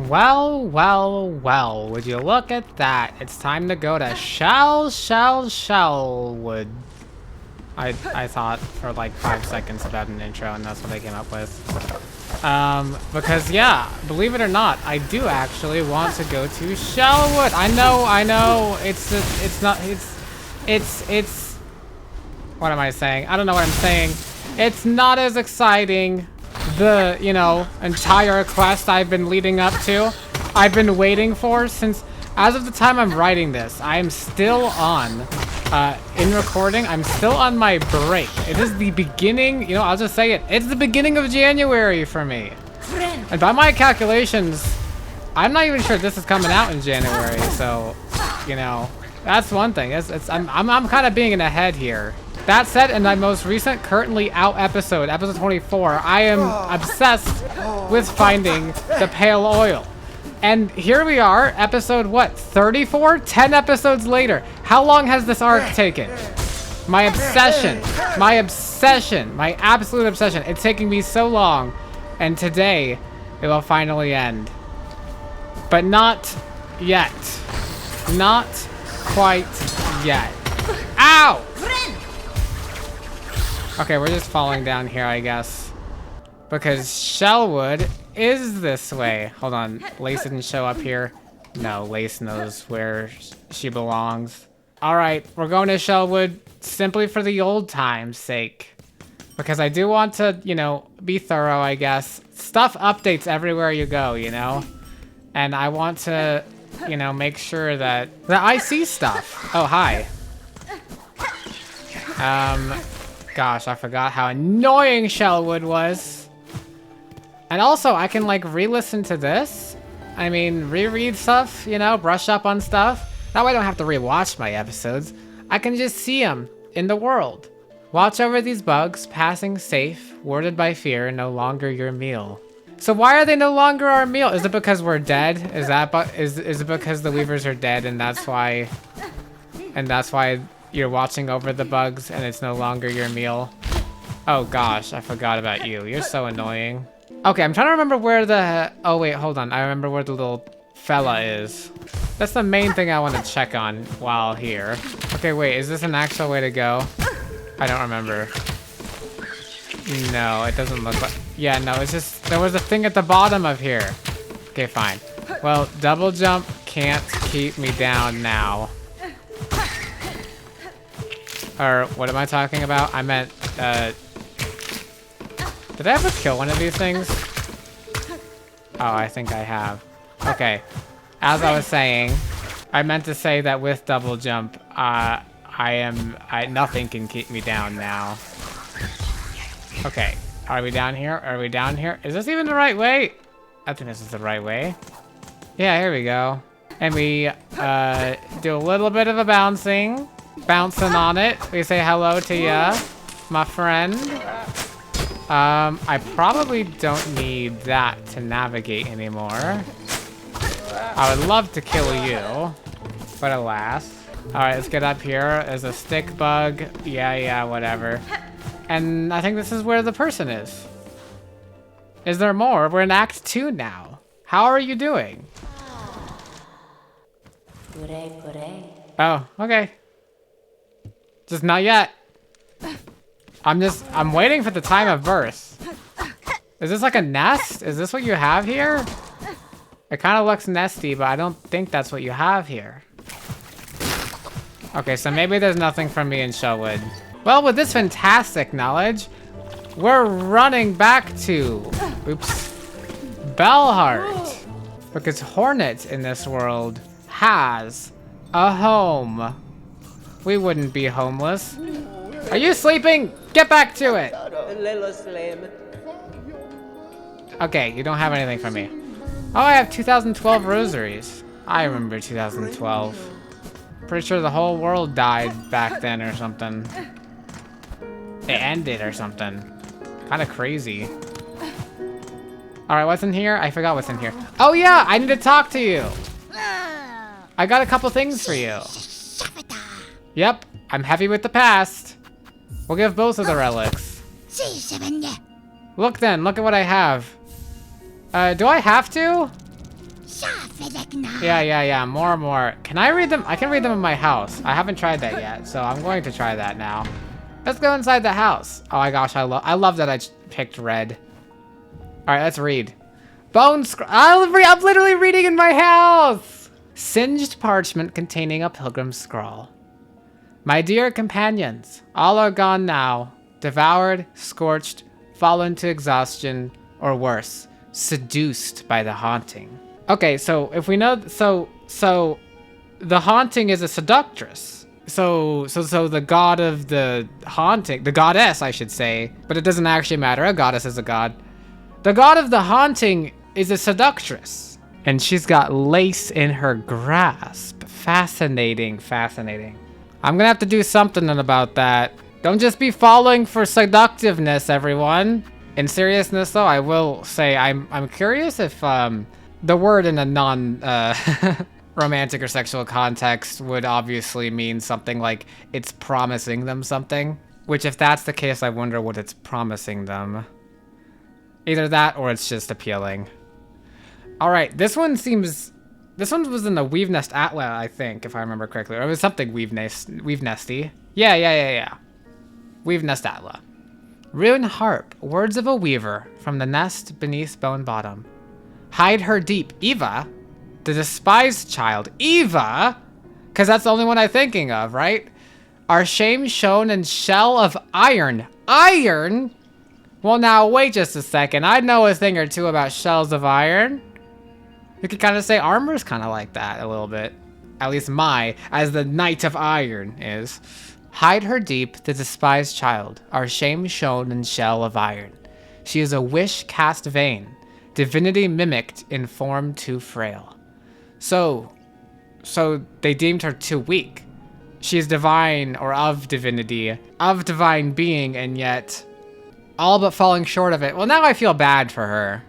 Well, well, well, would you look at that? It's time to go to Shellwood. I thought for like 5 seconds about an intro, and that's what I came up with. Because yeah, believe it or not, I do actually want to go to Shellwood. I know, it's what am I saying? I don't know what I'm saying. It's not as exciting. The, you know, entire quest I've been leading up to, I've been waiting for since, as of the time I'm writing this, I am still on, in recording, I'm still on my break. It is the beginning, you know, I'll just say it, it's the beginning of January for me. And by my calculations, I'm not even sure this is coming out in January, so, you know, that's one thing. I'm kind of being in ahead here. That said, in my most recent currently out episode 24, I am obsessed with finding the pale oil. And here we are, episode what, 34? 10 episodes later. How long has this arc taken? My obsession, my absolute obsession. It's taking me so long, and today it will finally end. But not yet. Not quite yet. Ow! Okay, we're just falling down here, I guess. Because Shellwood is this way. Hold on, Lace didn't show up here. No, Lace knows where she belongs. Alright, we're going to Shellwood simply for the old time's sake. Because I do want to, you know, be thorough, I guess. Stuff updates everywhere you go, you know? And I want to, you know, make sure that I see stuff. Oh, hi. Gosh, I forgot how annoying Shellwood was. And also, I can, like, re-listen to this. I mean, reread stuff, you know, brush up on stuff. That way I don't have to re-watch my episodes. I can just see them in the world. Watch over these bugs, passing safe, warded by fear, no longer your meal. So why are they no longer our meal? Is it because we're dead? Is it because the Weavers are dead and that's why you're watching over the bugs and it's no longer your meal? Oh gosh, I forgot about you. You're so annoying. Okay, I'm trying to remember where the... Oh wait, hold on. I remember where the little fella is. That's the main thing I want to check on while here. Okay, wait, is this an actual way to go? I don't remember. No, it doesn't look like... Yeah, no, it's just... There was a thing at the bottom of here. Okay, fine. Well, double jump can't keep me down now. Or, what am I talking about? I meant, did I ever kill one of these things? Oh, I think I have. Okay. As I was saying, I meant to say that with double jump, nothing can keep me down now. Okay. Are we down here? Are we down here? Is this even the right way? I think this is the right way. Yeah, here we go. And we, do a little bit of a bouncing on it. We say hello to ya, my friend. I probably don't need that to navigate anymore. I would love to kill you, but alas. Alright, let's get up here. There's a stick bug. Yeah, whatever. And I think this is where the person is. Is there more? We're in Act 2 now. How are you doing? Oh, okay. Just not yet. I'm waiting for the time of birth. Is this like a nest? Is this what you have here? It kind of looks nesty, but I don't think that's what you have here. Okay, so maybe there's nothing for me in Shellwood. Well, with this fantastic knowledge, we're running back to, oops, Bellheart. Because Hornet in this world has a home. We wouldn't be homeless. Are you sleeping? Get back to it. Okay, you don't have anything for me. Oh, I have 2012 rosaries. I remember 2012. Pretty sure the whole world died back then or something. It ended or something. Kind of crazy. Alright, what's in here? I forgot what's in here. Oh yeah, I need to talk to you. I got a couple things for you. Yep, I'm heavy with the past. We'll give both of the relics. Look then, look at what I have. Do I have to? Yeah, more. Can I read them? I can read them in my house. I haven't tried that yet, so I'm going to try that now. Let's go inside the house. Oh my gosh, I love that I picked red. All right, let's read. Bone scroll. I'm literally reading in my house. Singed parchment containing a pilgrim's scroll. My dear companions, all are gone now. Devoured, scorched, fallen to exhaustion, or worse, seduced by the haunting. Okay, so if we know, so the haunting is a seductress. So the god of the haunting, the goddess, I should say, but it doesn't actually matter. A goddess is a god. The god of the haunting is a seductress, and she's got lace in her grasp. Fascinating. I'm gonna have to do something about that. Don't just be falling for seductiveness, everyone. In seriousness, though, I will say I'm curious if the word in a non romantic or sexual context would obviously mean something like it's promising them something. Which, if that's the case, I wonder what it's promising them. Either that or it's just appealing. All right, this one was in the Weave Nest Atla, I think, if I remember correctly. Or it was something Weave Nesty. Yeah. Weave Nest Atla. Rune harp, words of a weaver from the nest beneath bone bottom. Hide her deep. Eva, the despised child. Eva? Because that's the only one I'm thinking of, right? Our shame shown in shell of iron. Iron? Well, now, wait just a second. I know a thing or two about shells of iron. You could kind of say armor's kind of like that a little bit. At least as the Knight of Iron is. Hide her deep, the despised child, our shame shown in shell of iron. She is a wish cast vain, divinity mimicked in form too frail. So they deemed her too weak. She is divine or of divinity, of divine being, and yet all but falling short of it. Well, now I feel bad for her.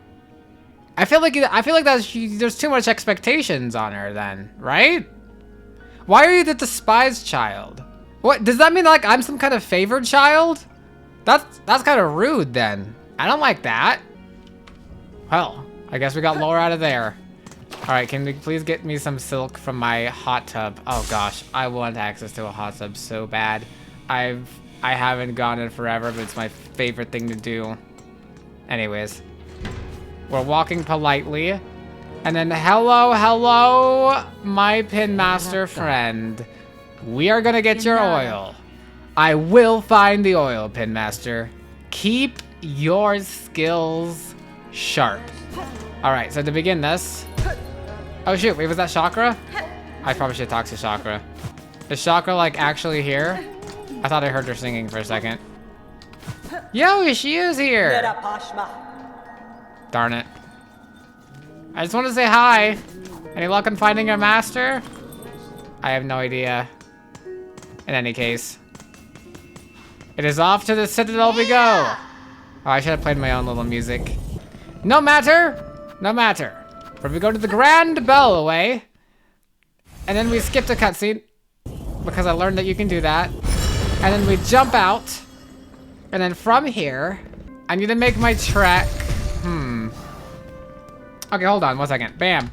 I feel like there's too much expectations on her then, right? Why are you the despised child? What, does that mean like I'm some kind of favored child? That's kind of rude then. I don't like that. Well, I guess we got Laura out of there. All right, can you please get me some silk from my hot tub? Oh gosh, I want access to a hot tub so bad. I haven't gone in forever, but it's my favorite thing to do. Anyways, we're walking politely. And then hello, my pin master friend. We are gonna get your oil. I will find the oil, pin master. Keep your skills sharp. All right, so to begin this. Oh shoot, wait, was that Chakra? I probably should talk to Chakra. Is Chakra like actually here? I thought I heard her singing for a second. Yo, she is here. Darn it. I just want to say hi. Any luck on finding your master? I have no idea. In any case. It is off to the Citadel we go. Oh, I should have played my own little music. No matter. For we go to the Grand Bellway. And then we skip the cutscene. Because I learned that you can do that. And then we jump out. And then from here, I need to make my trek. Okay, hold on 1 second. Bam.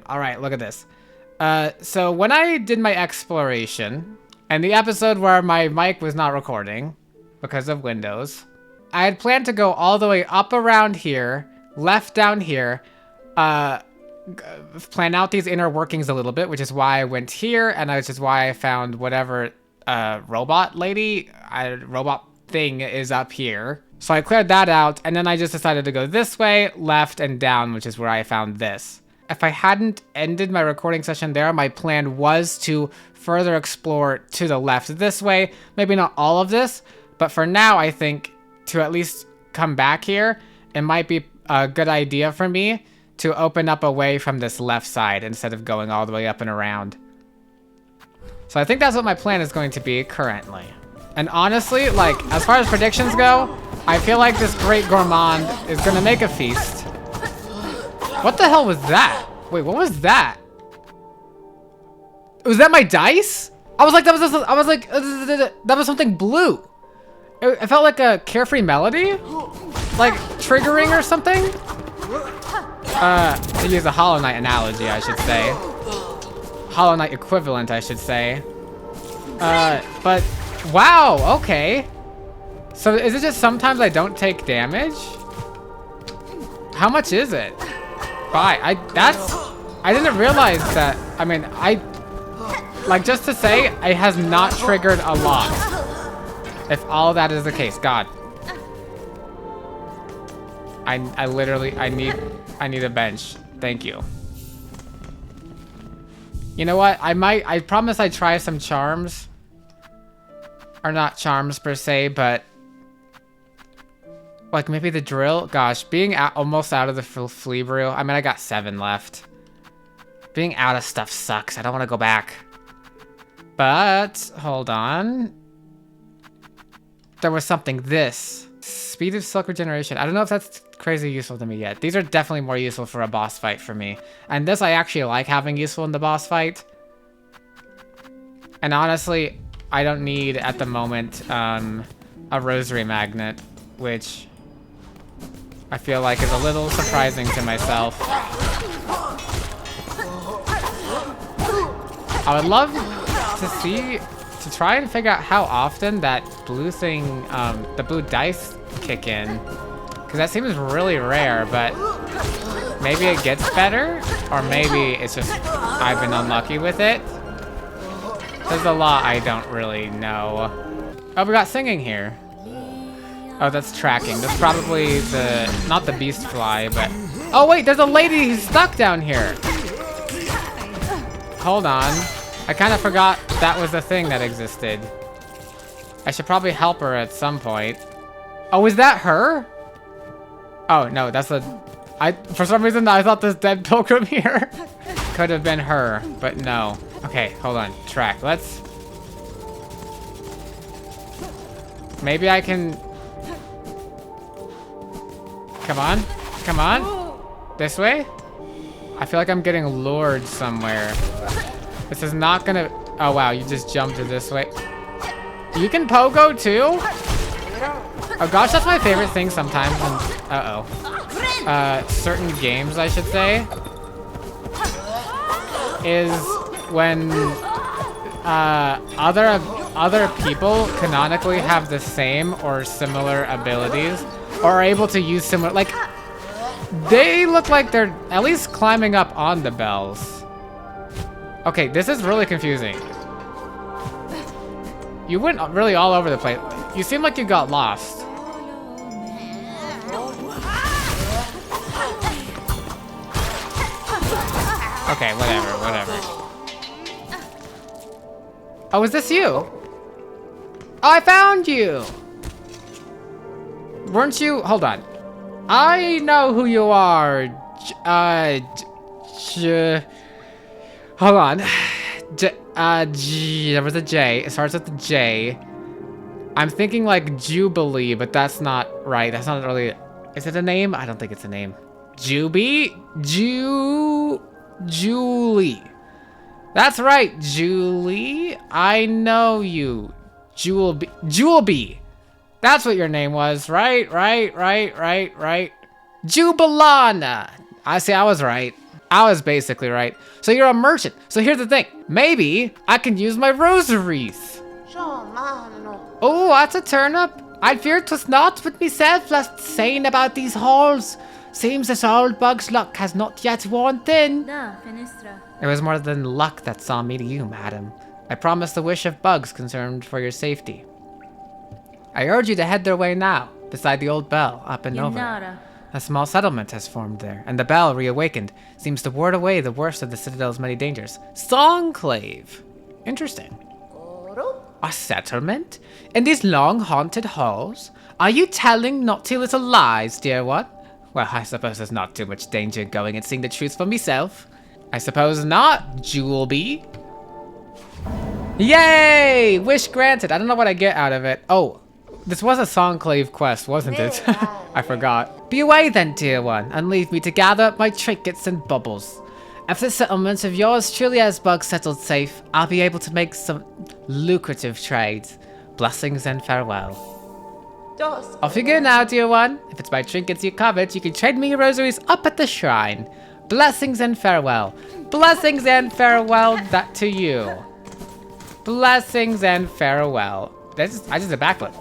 All right, look at this. So when I did my exploration, and the episode where my mic was not recording because of Windows, I had planned to go all the way up around here, left down here, plan out these inner workings a little bit, which is why I went here, and which is why I found whatever robot thing is up here. So I cleared that out, and then I just decided to go this way, left, and down, which is where I found this. If I hadn't ended my recording session there, my plan was to further explore to the left this way. Maybe not all of this, but for now, I think to at least come back here, it might be a good idea for me to open up away from this left side instead of going all the way up and around. So I think that's what my plan is going to be currently. And honestly, like, as far as predictions go, I feel like this great gourmand is gonna make a feast. What the hell was that? Wait, what was that? Was that my dice? I was like, that was something blue. It felt like a carefree melody, like triggering or something. To use a Hollow Knight analogy, I should say. Hollow Knight equivalent, I should say. But, wow, okay. So is it just sometimes I don't take damage? How much is it? I didn't realize that. I mean, like, just to say, it has not triggered a lot. If all that is the case, God. I literally, I need a bench. Thank you. You know what? I promise I'd try some charms. Or not charms per se, but like maybe the drill. Gosh, being almost out of the flea brew. I mean, I got 7 left. Being out of stuff sucks. I don't want to go back. But hold on. There was something. This speed of silk regeneration. I don't know if that's crazy useful to me yet. These are definitely more useful for a boss fight for me. And this I actually like having useful in the boss fight. And honestly, I don't need at the moment a rosary magnet, which I feel like is a little surprising to myself. I would love to try and figure out how often that blue thing, the blue dice kick in. Because that seems really rare, but maybe it gets better, or maybe it's just I've been unlucky with it. There's a lot I don't really know. Oh, we got singing here. Oh, that's tracking. That's probably not the beast fly, but... Oh wait, there's a lady who's stuck down here. Hold on. I kind of forgot that was a thing that existed. I should probably help her at some point. Oh, is that her? Oh, no, that's for some reason, I thought this dead pilgrim here could have been her, but no. Okay, hold on. Track. Let's... Maybe I can... Come on. Come on. This way? I feel like I'm getting lured somewhere. This is not gonna... Oh, wow. You just jumped to this way. You can pogo, too? Oh, gosh. That's my favorite thing sometimes. Certain games, I should say, is when other people canonically have the same or similar abilities, or are able to use similar, like, they look like they're at least climbing up on the bells. Okay, this is really confusing. You went really all over the place. You seem like you got lost. Okay, whatever. Oh, is this you? Oh, I found you! Weren't you? Hold on. I know who you are. Hold on. There was a J. It starts with the J. I'm thinking like Jubilee, but that's not right. That's not really... Is it a name? I don't think it's a name. Julie. That's right, Julie. I know you. Juleby. That's what your name was. Right. Jubilana. I was right. I was basically right. So you're a merchant. So here's the thing. Maybe I can use my rosaries. Oh, that's a turnip. I fear 'twas not with myself last saying about these halls. Seems this old bug's luck has not yet worn thin. It was more than luck that saw me to you, madam. I promised the wish of bugs concerned for your safety. I urge you to head their way now, beside the old bell up and over. A small settlement has formed there, and the bell, reawakened, seems to ward away the worst of the citadel's many dangers. Songclave. Interesting. A settlement? In these long haunted halls? Are you telling naughty little lies, dear one? Well, I suppose there's not too much danger going and seeing the truth for myself. I suppose not, Juleby. Yay! Wish granted. I don't know what I get out of it. Oh, this was a Songclave quest, wasn't it? I forgot. Be away then, dear one, and leave me to gather up my trinkets and bubbles. If this settlement of yours truly has bugs settled safe, I'll be able to make some lucrative trades. Blessings and farewell. Off you go now, dear one. If it's my trinkets you covet, you can trade me your rosaries up at the shrine. Blessings and farewell. Blessings and farewell that to you. Blessings and farewell. I just did a backflip.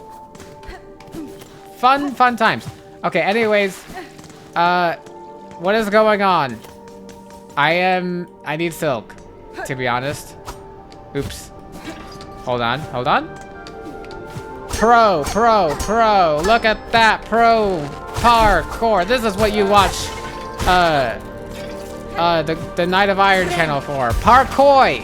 Fun times. Okay, anyways. What is going on? I need silk, to be honest. Oops. Hold on. Pro. Look at that, pro parkour. This is what you watch, the Knight of Iron channel for. Parkour.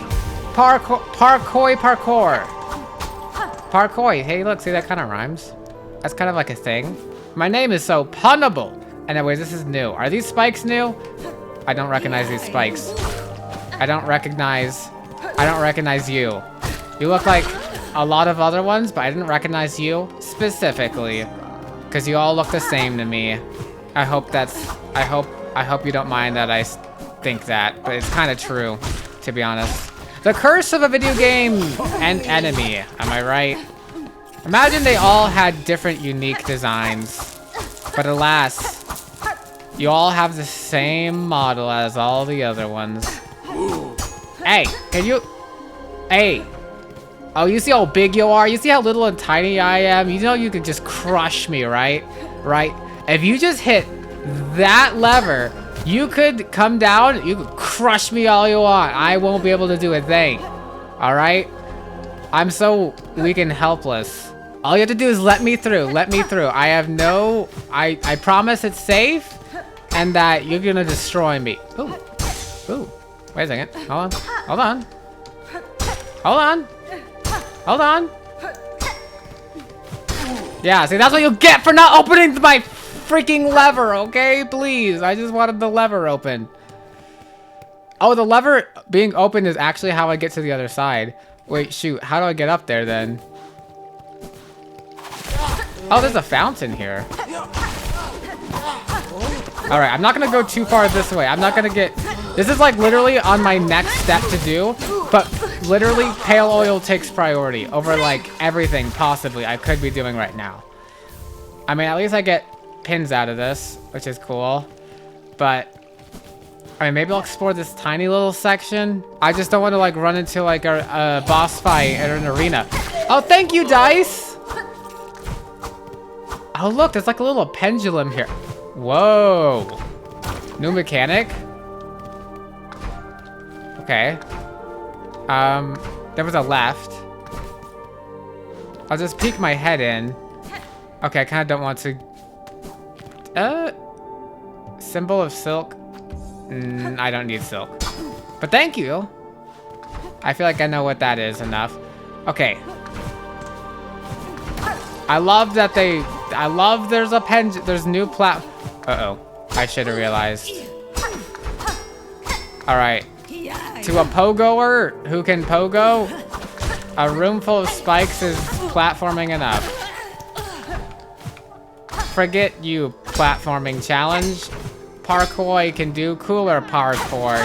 Hey, look, see, that kind of rhymes. That's kind of like a thing. My name is so punnable. Anyways, this is new. Are these spikes new? I don't recognize these spikes. I don't recognize you. You look like a lot of other ones, but I didn't recognize you specifically. Because you all look the same to me. I hope you don't mind that I think that, but it's kind of true, to be honest. The curse of a video game and enemy, am I right? Imagine they all had different unique designs, but alas, you all have the same model as all the other ones. Hey, hey. Oh, you see how big you are? You see how little and tiny I am? You know you could just crush me, right? Right? If you just hit that lever, you could come down, you could crush me all you want. I won't be able to do a thing. Alright? I'm so weak and helpless. All you have to do is let me through. I have no... I promise it's safe and that you're gonna destroy me. Ooh. Wait a second. Hold on. Yeah, see, that's what you get for not opening my freaking lever, okay? Please, I just wanted the lever open. Oh, the lever being open is actually how I get to the other side. Wait, shoot, how do I get up there then? Oh, there's a fountain here. All right, I'm not gonna go too far this way. I'm not gonna get... This is like literally on my next step to do, but literally pale oil takes priority over like everything possibly I could be doing right now. I mean, at least I get pins out of this, which is cool. But, I mean, maybe I'll explore this tiny little section. I just don't want to like run into like a boss fight at an arena. Oh, thank you, Dice! Oh, look, there's like a little pendulum here. Whoa. New mechanic? Okay. There was a left. I'll just peek my head in. Okay, I kind of don't want to... Symbol of silk. I don't need silk. But thank you. I feel like I know what that is enough. Okay. I love that there's a there's new Uh-oh. I should have realized. Alright. To a pogoer who can pogo, a room full of spikes is platforming enough. Forget you, platforming challenge. Parkour can do cooler parkour.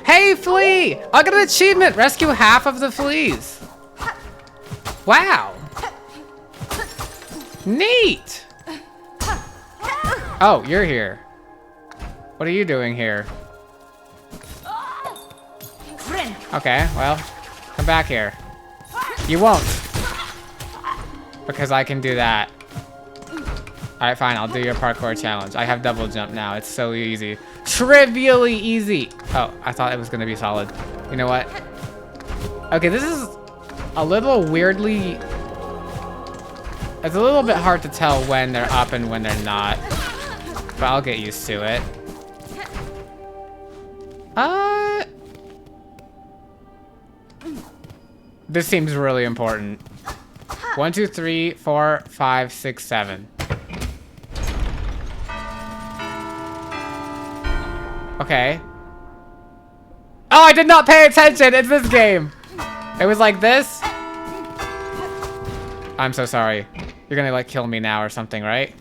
Hey, flea! I got an achievement! Rescue half of the fleas. Wow. Neat! Oh, you're here. What are you doing here? Okay, well, come back here. You won't. Because I can do that. Alright, fine, I'll do your parkour challenge. I have double jump now, it's so easy. Trivially easy! Oh, I thought it was gonna be solid. You know what? Okay, this is a little weirdly... It's a little bit hard to tell when they're up and when they're not. But I'll get used to it. This seems really important. 1, 2, 3, 4, 5, 6, 7. Okay. Oh, I did not pay attention. It's this game. It was like this. I'm so sorry. You're gonna like kill me now or something, right?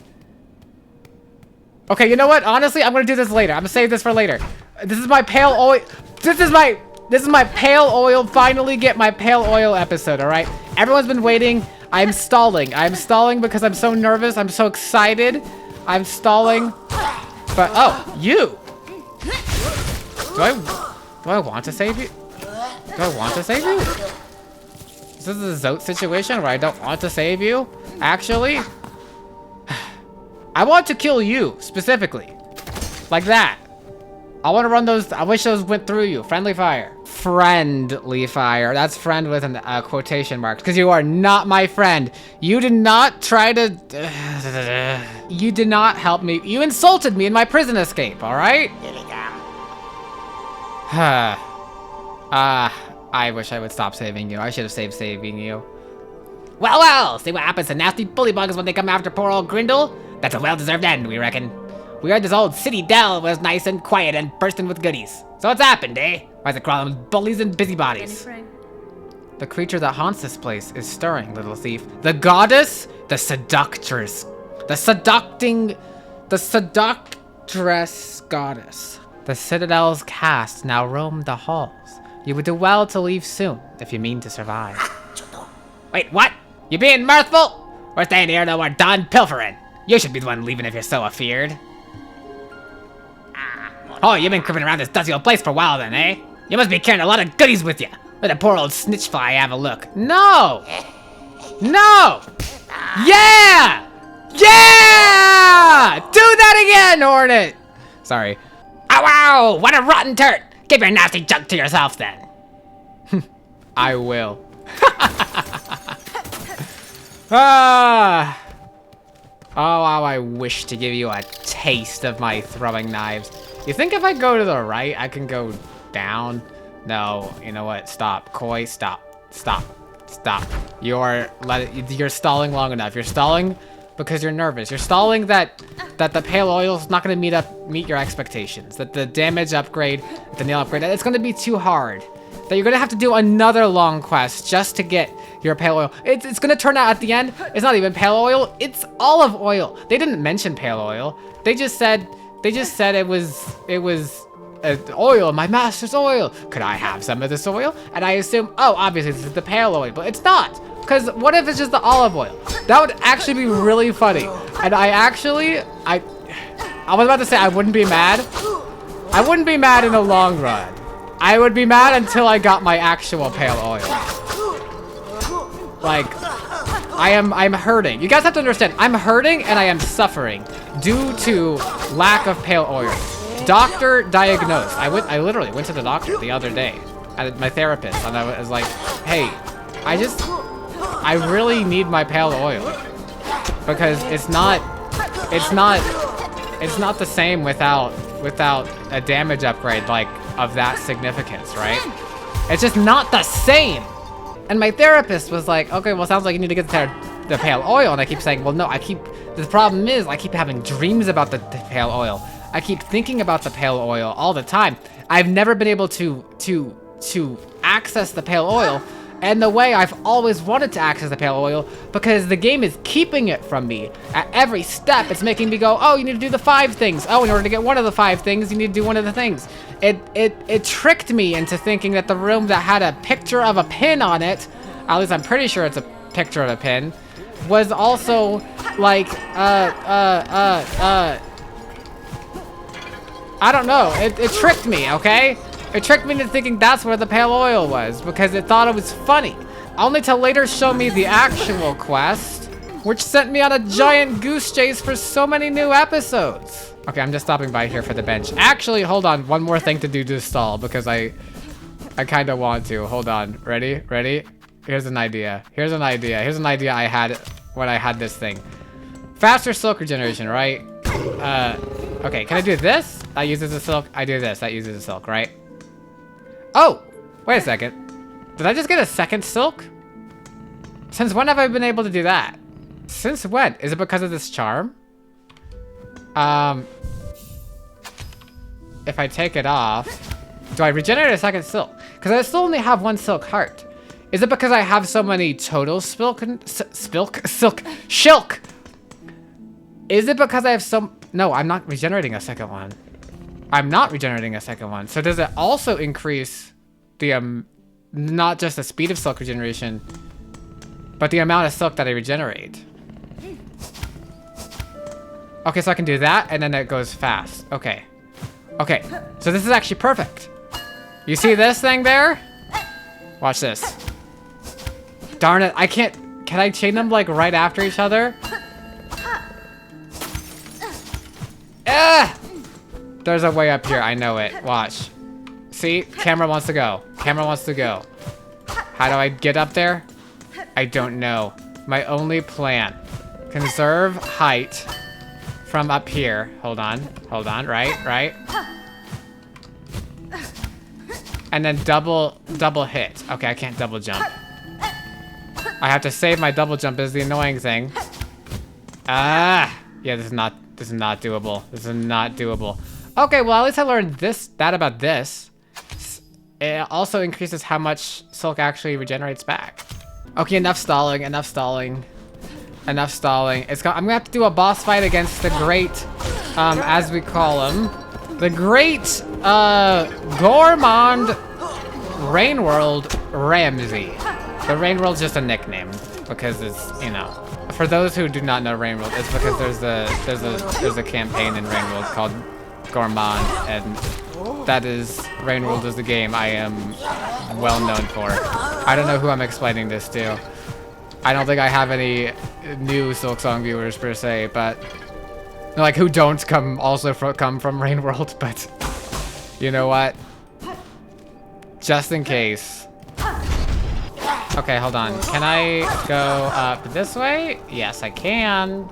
Okay, you know what? Honestly, I'm gonna do this later. I'm gonna save this for later. This is my pale oil. This is my pale oil. Finally get my pale oil episode. All right. Everyone's been waiting. I'm stalling. I'm stalling because I'm so nervous. I'm so excited. I'm stalling. But, oh, you. Do I want to save you? Do I want to save you? Is this a Zote situation where I don't want to save you? Actually, I want to kill you, specifically. Like that. I want to run those. I wish those went through you. Friendly fire. Friendly fire. That's friend with an quotation marks. Because you are not my friend. You did not try to... You did not help me. You insulted me in my prison escape, alright? I wish I would stop saving you. I should have saved saving you. Well, well! See what happens to nasty bullybugs when they come after poor old Grindle? That's a well-deserved end, we reckon. We heard this old city dell was nice and quiet and bursting with goodies. So what's happened, eh? Why's it crawling with bullies and busybodies? The creature that haunts this place is stirring, little thief. The goddess? The seductress. The seductress goddess. The Citadel's cast now roam the halls. You would do well to leave soon, if you mean to survive. Wait, what? You being mirthful? We're staying here till we're done pilfering. You should be the one leaving if you're so afeared. Oh, you've been creeping around this dusty old place for a while then, eh? You must be carrying a lot of goodies with you. Let a poor old snitchfly have a look. No! No! Yeah! Yeah! Do that again, Hornet! Sorry. Oh, wow! What a rotten turd! Keep your nasty junk to yourself then. I will. Ah! Oh, how I wish to give you a taste of my throwing knives. You think if I go to the right, I can go down? No, you know what? Stop. Koi, stop. Stop. Stop. You're stalling long enough. You're stalling because you're nervous. You're stalling that the pale oil is not going to meet your expectations. That the damage upgrade, the nail upgrade, it's going to be too hard. That you're going to have to do another long quest just to get your pale oil. It's going to turn out at the end, it's not even pale oil, it's olive oil. They didn't mention pale oil. They just said it was oil, my master's oil. Could I have some of this oil? And I assume, oh, obviously this is the pale oil, but it's not. Because what if it's just the olive oil? That would actually be really funny. And I was about to say I wouldn't be mad. I wouldn't be mad in the long run. I would be mad until I got my actual pale oil. Like, I'm hurting. You guys have to understand, I'm hurting and I am suffering due to lack of pale oil. Doctor diagnosed. I literally went to the doctor the other day, my therapist, and I was like, hey, I really need my pale oil because it's not the same without a damage upgrade like of that significance, right? It's just not the same. And my therapist was like, okay, well, sounds like you need to get the pale oil. And I keep saying, well, no, the problem is I keep having dreams about the pale oil. I keep thinking about the pale oil all the time. I've never been able to access the pale oil and the way I've always wanted to access the pale oil because the game is keeping it from me. At every step, it's making me go, oh, you need to do the 5 things. Oh, in order to get one of the 5 things, you need to do one of the things. It tricked me into thinking that the room that had a picture of a pin on it, at least I'm pretty sure it's a picture of a pin, was also like, I don't know. It tricked me, okay? It tricked me into thinking that's where the pale oil was because it thought it was funny. Only to later show me the actual quest, which sent me on a giant goose chase for so many new episodes. Okay, I'm just stopping by here for the bench. Actually, hold on. One more thing to do to stall because I kind of want to. Hold on. Ready? Ready? Here's an idea. Here's an idea. Here's an idea I had when I had this thing. Faster silk regeneration, right? Okay, can I do this? That uses a silk. I do this. That uses a silk, right? Oh, wait a second. Did I just get a second silk? Since when have I been able to do that? Since when? Is it because of this charm? If I take it off, do I regenerate a second silk? Because I still only have 1 silk heart. Is it because I have so many total silk? Is it because I have some? No, I'm not regenerating a second one. I'm not regenerating a second one. So does it also increase the, not just the speed of silk regeneration, but the amount of silk that I regenerate. Okay, so I can do that, and then it goes fast. Okay. Okay, so this is actually perfect. You see this thing there? Watch this. Darn it, I can't... Can I chain them, like, right after each other? Ah! There's a way up here, I know it. Watch. See? Camera wants to go. Camera wants to go. How do I get up there? I don't know. My only plan. Conserve height from up here. Hold on. Hold on. Right. And then double hit. Okay, I can't double jump. I have to save my double jump is the annoying thing. Ah! Yeah, this is not doable. This is not doable. Okay, well at least I learned that about this. It also increases how much silk actually regenerates back. Okay, enough stalling. I'm gonna have to do a boss fight against the great, as we call him, the great, gourmand Rainworld Ramsey. The Rainworld's just a nickname because it's, you know, for those who do not know Rainworld, it's because there's a campaign in Rainworld called Gourmand, and that is Rainworld is the game I am well known for. I don't know who I'm explaining this to. I don't think I have any new Silksong viewers per se, but like who don't come from Rainworld, but you know what? Just in case. Okay, hold on. Can I go up this way? Yes, I can.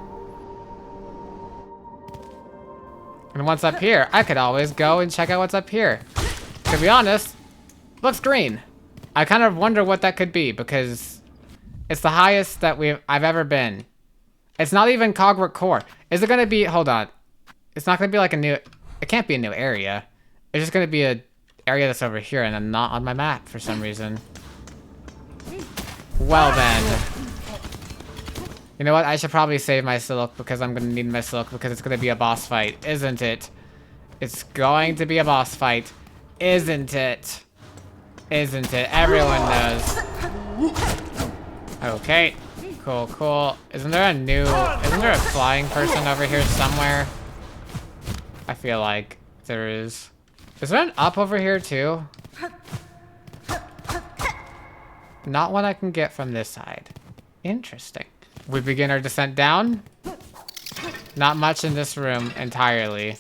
And what's up here? I could always go and check out what's up here. To be honest, looks green. I kind of wonder what that could be because it's the highest that I've ever been. It's not even Cogwork Core. Is it gonna be? Hold on. It's not gonna be like a new. It can't be a new area. It's just gonna be a area that's over here and I'm not on my map for some reason. Well then. You know what? I should probably save my silk because I'm gonna need my silk because it's gonna be a boss fight, isn't it? It's going to be a boss fight, isn't it? Isn't it? Everyone knows. Okay. Cool. Isn't there a flying person over here somewhere? I feel like there is. Is there an up over here too? Not one I can get from this side. Interesting. We begin our descent down. Not much in this room entirely.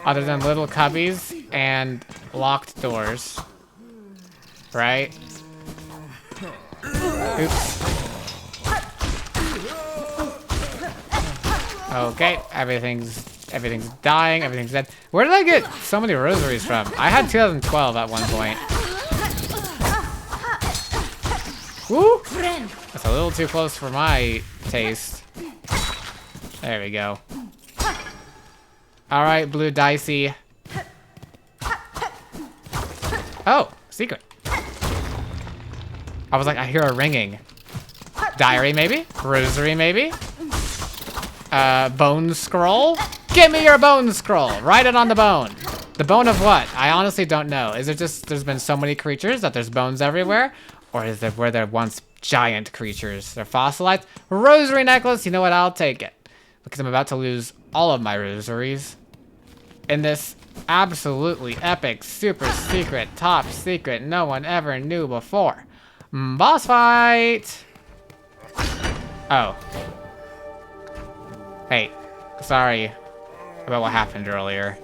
Other than little cubbies and locked doors. Right? Oops. Okay, everything's dying, everything's dead. Where did I get so many rosaries from? I had 2012 at one point. Woo! That's a little too close for my taste. There we go. Alright, blue dicey. Oh, secret. I was like, I hear a ringing. Diary, maybe? Rosary, maybe? Bone scroll? Give me your bone scroll! Write it on the bone. The bone of what? I honestly don't know. Is it just there's been so many creatures that there's bones everywhere? Or is there were there once giant creatures? They're fossilized? Rosary necklace? You know what? I'll take it. Because I'm about to lose all of my rosaries. In this absolutely epic, super secret, top secret, no one ever knew before. Boss fight! Oh. Hey, sorry about what happened earlier.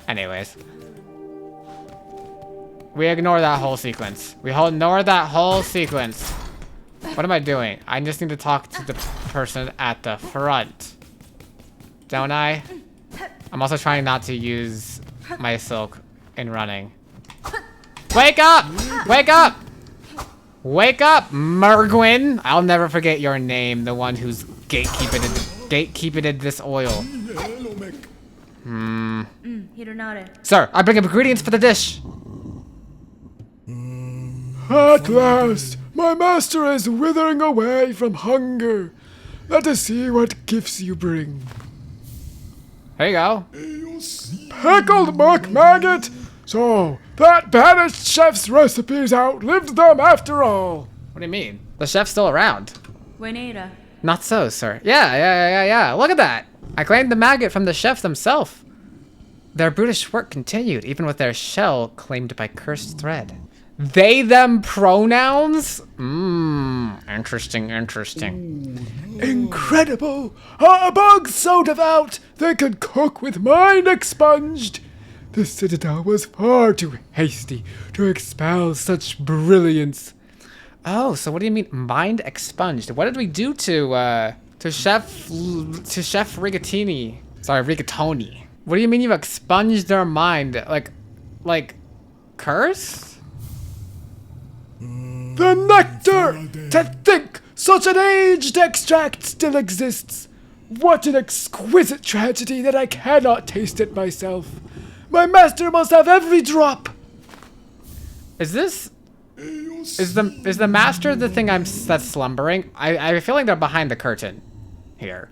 Anyways. We ignore that whole sequence. Ignore that whole sequence. What am I doing? I just need to talk to the person at the front. Don't I? I'm also trying not to use my silk in running. Wake up! Wake up! Wake up, Mergwin! I'll never forget your name, the one who's gatekeeping this oil. Sir, I bring up ingredients for the dish. At last, my master is withering away from hunger. Let us see what gifts you bring. Here you go. Pickled muck maggot! So, that banished chef's recipes outlived them after all. What do you mean? The chef's still around. Buenera. Not so, sir. Yeah. Look at that. I claimed the maggot from the chefs themselves. Their brutish work continued, even with their shell claimed by cursed thread. They, them pronouns? Interesting. Incredible! Are bugs so devout they could cook with mind expunged? The citadel was far too hasty to expel such brilliance. Oh, so what do you mean mind expunged? What did we do to Chef Rigatini? Sorry, Rigatoni. What do you mean you expunged their mind? Like, curse? The nectar! To think such an aged extract still exists! What an exquisite tragedy that I cannot taste it myself. My master must have every drop. Is the master the thing that's slumbering? I feel like they're behind the curtain here.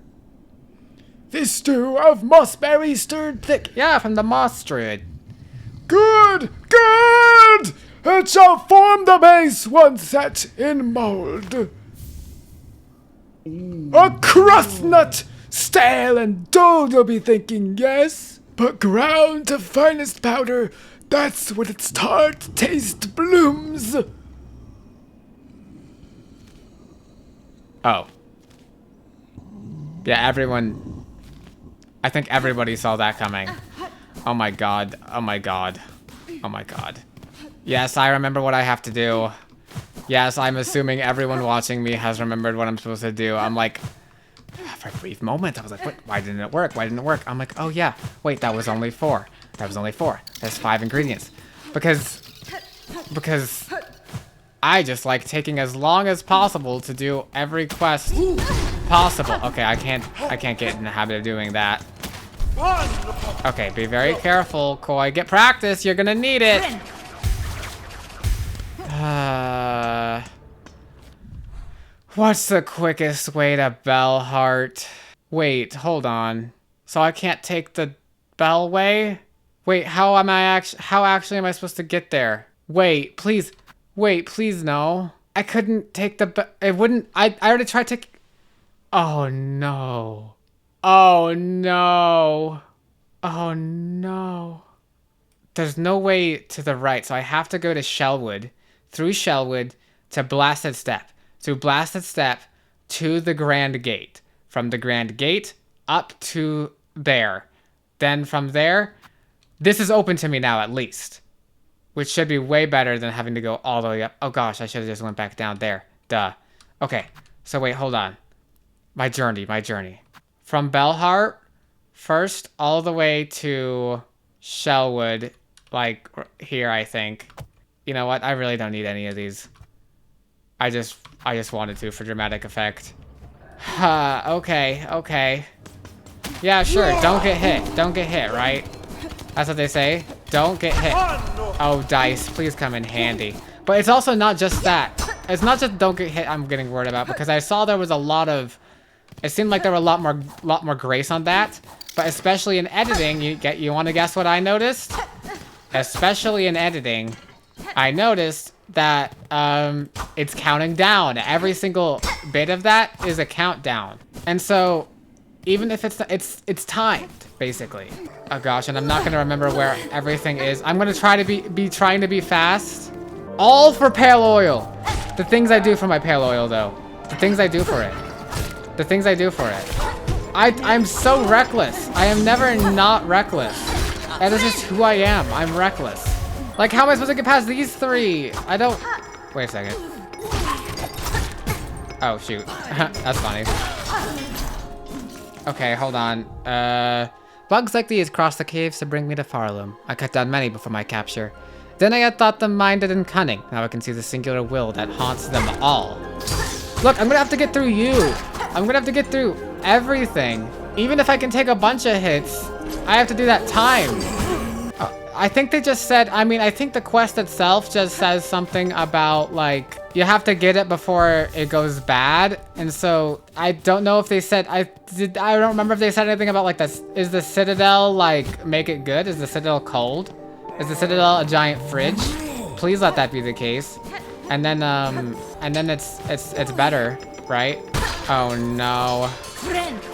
This stew of mossberry stirred thick. Yeah, from the moss druid. Good! It shall form the base once set in mold. A crust nut! Stale and dull, you'll be thinking, yes? But ground to finest powder, that's what its tart taste blooms. Oh. Yeah, I think everybody saw that coming. Oh my god. Yes, I remember what I have to do. Yes, I'm assuming everyone watching me has remembered what I'm supposed to do. I'm like, for a brief moment, I was like, what? Why didn't it work? I'm like, oh yeah, wait, that was only 4. There's 5 ingredients. Because I just like taking as long as possible to do every quest possible. Okay, I can't get in the habit of doing that. Okay, be very careful, Koi. Get practice, you're gonna need it. What's the quickest way to Bellheart? Wait, hold on. So I can't take the Bell way? Wait, how actually am I supposed to get there? Wait, please no. I couldn't take the it wouldn't I already tried to. Oh no. There's no way to the right, so I have to go to Shellwood, through Shellwood to Blasted Step, through Blasted Step to the Grand Gate, from the Grand Gate up to there. Then from there, this is open to me now at least, which should be way better than having to go all the way up. Oh gosh, I should have just went back down there. Duh. Okay, so wait, hold on. My journey. From Bellheart, first all the way to Shellwood, like here, I think. You know what? I really don't need any of these. I just wanted to for dramatic effect. Okay. Yeah, sure. Don't get hit, right? That's what they say. Don't get hit. Oh, dice, please come in handy. But it's also not just that. It's not just don't get hit I'm getting worried about, because I saw there was a lot of. It seemed like there were a lot more grace on that. But especially in editing, you want to guess what I noticed? Especially in editing, I noticed that it's counting down. Every single bit of that is a countdown, and so even if it's timed basically. Oh gosh, and I'm not gonna remember where everything is. I'm gonna try to be trying to be fast. All for pale oil. The things I do for my pale oil, though. The things I do for it. I'm so reckless. I am never not reckless. That is just who I am. I'm reckless. Like, how am I supposed to get past these 3? I don't... Wait a second. Oh, shoot. That's funny. Okay, hold on. Bugs like these cross the caves to bring me to Farlum. I cut down many before my capture. Then I had thought them minded and cunning. Now I can see the singular will that haunts them all. Look, I'm gonna have to get through you. I'm gonna have to get through everything. Even if I can take a bunch of hits, I have to do that time. I think they just said, I think the quest itself just says something about, like, you have to get it before it goes bad. And so I don't know if they said, I don't remember if they said anything about, like, this. Is the Citadel, like, make it good? Is the Citadel cold? Is the Citadel a giant fridge? Please let that be the case. And then it's better, right? Oh no.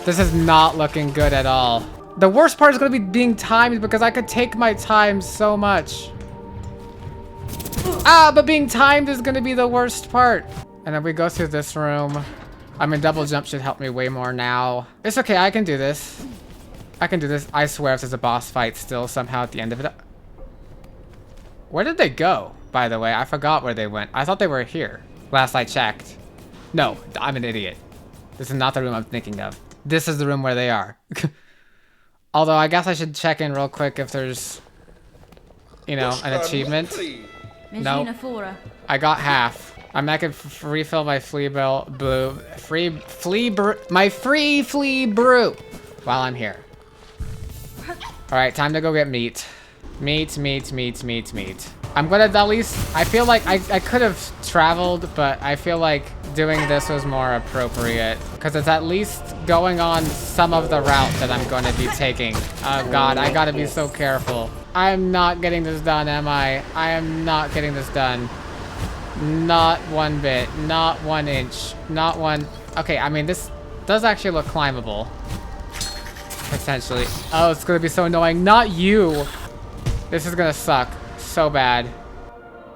This is not looking good at all. The worst part is gonna be being timed because I could take my time so much. But being timed is gonna be the worst part. And then we go through this room. I mean, double jump should help me way more now. It's okay, I can do this. I can do this. I swear if there's a boss fight still somehow at the end of it. Where did they go, by the way? I forgot where they went. I thought they were here. Last I checked. No, I'm an idiot. This is not the room I'm thinking of. This is the room where they are. Although I guess I should check in real quick if there's, you know, an achievement. No, I got half. I mean, I could refill my free flea brew while I'm here. All right, time to go get meat. Meat. I'm gonna at least, I feel like I could have traveled, but I feel like doing this was more appropriate because it's at least going on some of the route that I'm going to be taking. Oh God, I gotta be so careful. I'm not getting this done, am I? I am not getting this done. Not one bit, not 1 inch, not one. Okay, I mean, this does actually look climbable. Potentially. Oh, it's gonna be so annoying. Not you. This is gonna suck so bad.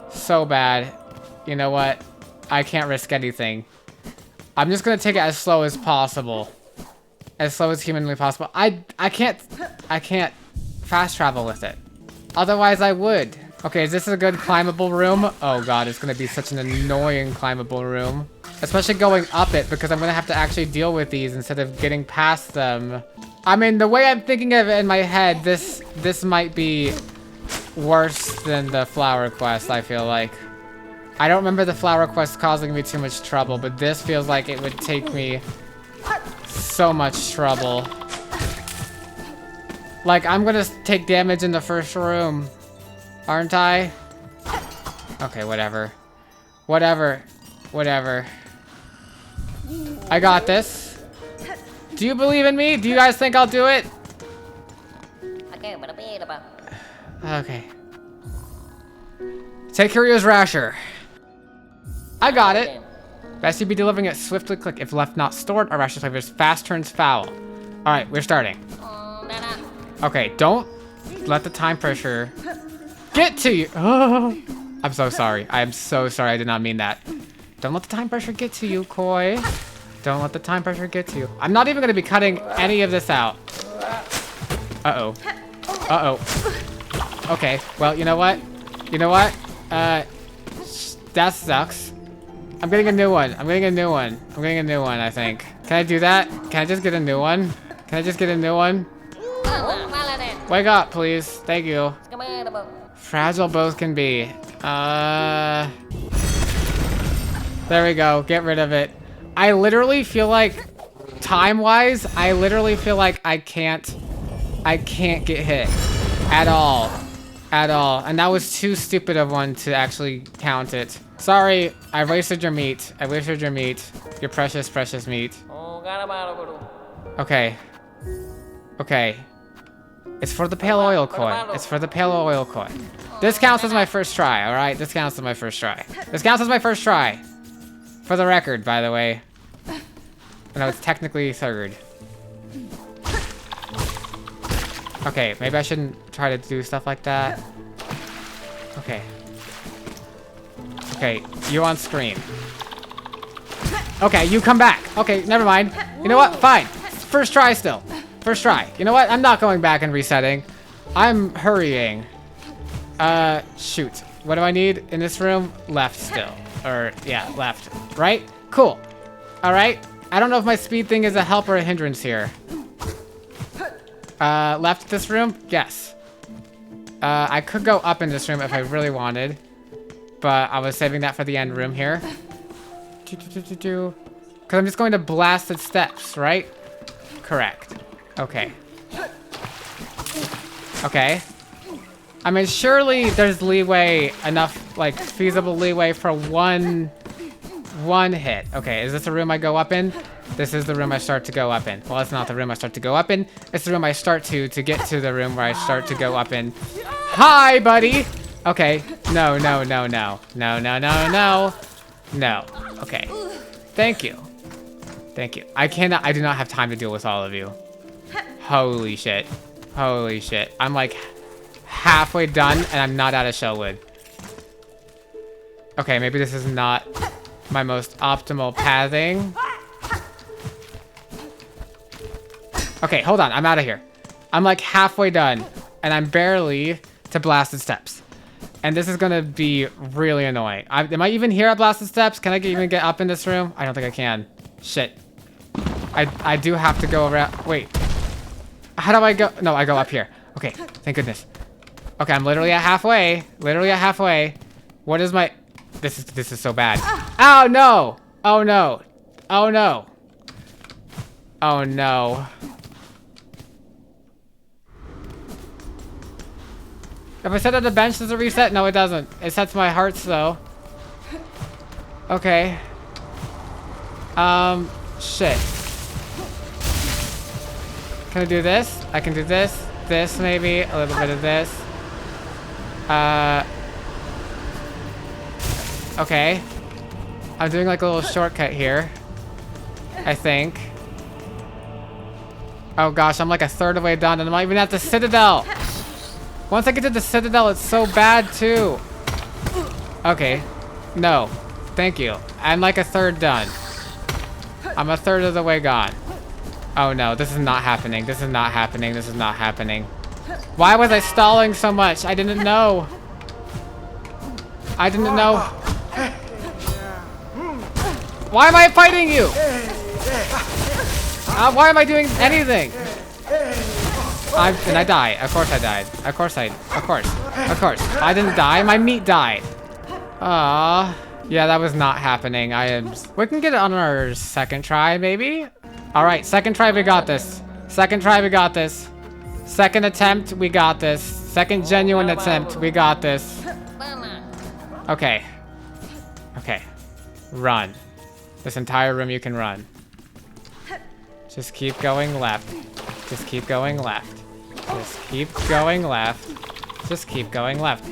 So bad. You know what? I can't risk anything. I'm just gonna take it as slow as possible. As slow as humanly possible. I can't fast travel with it. Otherwise I would. Okay, is this a good climbable room? Oh God, it's gonna be such an annoying climbable room. Especially going up it because I'm gonna have to actually deal with these instead of getting past them. I mean, the way I'm thinking of it in my head, this might be worse than the flower quest, I feel like. I don't remember the flower quest causing me too much trouble, but this feels like it would take me so much trouble. Like, I'm gonna take damage in the first room, aren't I? Okay, whatever. Whatever. I got this. Do you believe in me? Do you guys think I'll do it? Okay. Take Kurio's Rasher. I got it. Best you be delivering it swiftly. Click. If left not stored, our Rasher flavors fast turns foul. Alright, we're starting. Okay, don't let the time pressure get to you. Oh, I'm so sorry. I am so sorry. I did not mean that. Don't let the time pressure get to you, Koi. Don't let the time pressure get to you. I'm not even going to be cutting any of this out. Uh-oh. Uh-oh. Okay, well, you know what? That sucks. I'm getting a new one, I think. Can I do that? Can I just get a new one? Wake up, please. Thank you. Fragile both can be. There we go. Get rid of it. I literally feel like, time-wise, I can't get hit. At all. And that was too stupid of one to actually count it. Sorry, I wasted your meat. Your precious, precious meat. Okay. It's for the pale oil koi. This counts as my first try, alright? This counts as my first try. For the record, by the way. No, it's technically third. Okay, maybe I shouldn't try to do stuff like that. Okay, you on screen. Okay, you come back. Okay, never mind. You know what? Fine. First try still. You know what? I'm not going back and resetting. I'm hurrying. Shoot. What do I need in this room? Left still. Or, yeah, left. Right? Cool. Alright. I don't know if my speed thing is a help or a hindrance here. Left this room? Yes. I could go up in this room if I really wanted. But I was saving that for the end room here. Because I'm just going to blast the steps, right? Correct. Okay. I mean, surely there's leeway, enough, like, feasible leeway for one hit. Okay, is this a room I go up in? This is the room I start to go up in. Well, it's not the room I start to go up in. It's the room I start to get to the room where I start to go up in. Hi, buddy! Okay, No, no, no, no. No, no, no, no. No. Okay. Thank you. Thank you. I do not have time to deal with all of you. Holy shit. Holy shit. I'm like halfway done and I'm not out of shell wood. Okay, maybe this is not my most optimal pathing. Okay, hold on. I'm out of here. I'm like halfway done and I'm barely to blasted steps. And this is gonna be really annoying. Am I even here at blasted steps? Can I even get up in this room? I don't think I can. Shit. I do have to go around. Wait. How do I go? No, I go up here. Okay, thank goodness. Okay, I'm literally at halfway. Literally at halfway. What is my... This is so bad. Oh, no. Oh, no. Oh, no. Oh, no. If I set up the bench, does it reset? No, it doesn't. It sets my hearts, though. Okay. Shit. Can I do this? I can do this. This, maybe. A little bit of this. Okay. I'm doing like a little shortcut here. I think. Oh gosh, I'm like a third of the way done and I'm not even at the Citadel. Once I get to the Citadel, it's so bad too. Okay. No. Thank you. I'm like a third done. I'm a third of the way gone. Oh no, this is not happening. This is not happening. This is not happening. Why was I stalling so much? I didn't know. I didn't know. Why am I fighting you? Why am I doing anything? And I die. Of course I died. Of course. I didn't die. My meat died. Yeah, that was not happening. We can get it on our second try, maybe? Alright, second try, we got this. Second try, we got this. Second attempt, we got this. Second genuine attempt, we got this. Okay. Okay. Run. This entire room you can run. Just keep going left. Just keep going left. Just keep going left. Just keep going left.